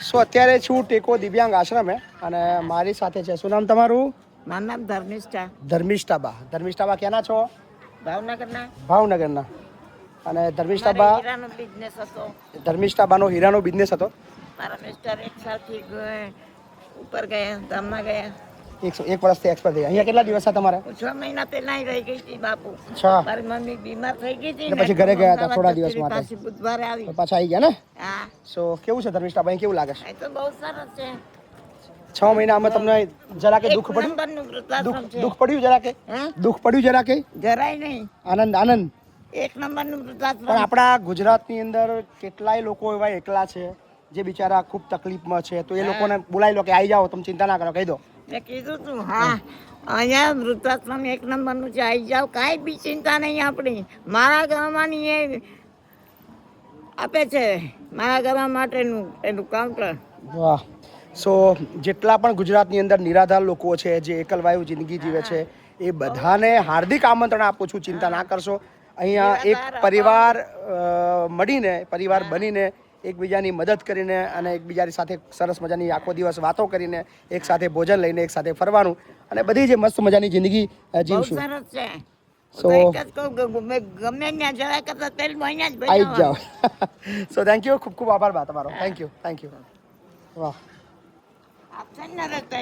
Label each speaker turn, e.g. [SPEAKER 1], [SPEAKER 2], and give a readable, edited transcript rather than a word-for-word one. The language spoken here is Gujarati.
[SPEAKER 1] સો અત્યારે છું ટેકો દિવ્યાંગ આશ્રમે અને મારી સાથે છે, શું નામ તમારું?
[SPEAKER 2] મારું નામ ધર્મિષ્ઠા.
[SPEAKER 1] ધર્મિષ્ઠાબા. ધર્મિષ્ઠાબા ક્યાંના છો?
[SPEAKER 2] ભાવનગરના.
[SPEAKER 1] ભાવનગરના. અને ધર્મિષ્ઠાબા,
[SPEAKER 2] હીરાનો બિઝનેસ હતો.
[SPEAKER 1] ધર્મિષ્ઠાબાનો હીરાનો બિઝનેસ હતો.
[SPEAKER 2] મારા મિસ્ટર એક સાલથી ઉપર ગયા, ગામમાં ગયા.
[SPEAKER 1] એક વર્ષથી એક્સપર્ટ થઈ. અહીંયા કેટલા દિવસ હતા તમારે?
[SPEAKER 2] 6 મહિના પહેલા રહી ગઈ હતી બાપુ.
[SPEAKER 1] મારી
[SPEAKER 2] મમ્મી બીમાર થઈ ગઈ હતી
[SPEAKER 1] પછી ઘરે ગયા હતા થોડા દિવસ માટે.
[SPEAKER 2] પાછી બુધવારે આવી.
[SPEAKER 1] પાછા આવી ગયા ને?
[SPEAKER 2] હા.
[SPEAKER 1] સો કેવું છે ધર્મિષ્ઠાબા, અહીં કેવું લાગે છે?
[SPEAKER 2] એ તો બહુ સરસ છે.
[SPEAKER 1] 6 મહિનામાં તમને જરા કે દુઃખ પડ્યું? દુઃખ પડ્યું જરા કે? દુઃખ પડ્યું જરા કે?
[SPEAKER 2] જરાય નહીં.
[SPEAKER 1] આનંદ આનંદ.
[SPEAKER 2] એક નંબરનું વૃદ્ધાશ્રમ.
[SPEAKER 1] પણ આપણા ગુજરાતની અંદર કેટલાય લોકો એવા એકલા છે જે બિચારા ખૂબ તકલીફમાં છે, તો એ લોકોને બોલાવી લો કે આવી જાઓ, તમે ચિંતા ના કરો, કહી દો.
[SPEAKER 2] મેં કીધું તું હા, અહીંયા વૃદ્ધાશ્રમ એક નંબરનું છે, આવી જાઓ, કાંઈ બી ચિંતા નહીં આપણી. મારા ગામમાંની એ આપે છે, મારા ગામ માટેનું એનું કાઉન્ટર.
[SPEAKER 1] વાહ. સો જેટલા પણ ગુજરાતની અંદર નિરાધાર લોકો છે, જે એકલવાયુ જિંદગી જીવે છે, એ બધાને હાર્દિક આમંત્રણ આપું છું, ચિંતા ના કરશો. અહીંયા એક પરિવાર મળીને, પરિવાર બનીને, એકબીજાની મદદ કરીને અને એકબીજાની સાથે સરસ મજાની આખો દિવસ વાતો કરીને, એક સાથે ભોજન લઈને, એક સાથે ફરવાનું અને બધી જે મસ્ત મજાની જિંદગી જીવશું.
[SPEAKER 2] સરસ છે.
[SPEAKER 1] સો
[SPEAKER 2] ગમે ત્યાં જવા કરતા પેલું અહીંયા જ
[SPEAKER 1] આવી જ જાઓ. સો થેન્ક યુ, ખૂબ ખૂબ આભાર બા તમારો. Thank you. વાહ.
[SPEAKER 2] આપશે ને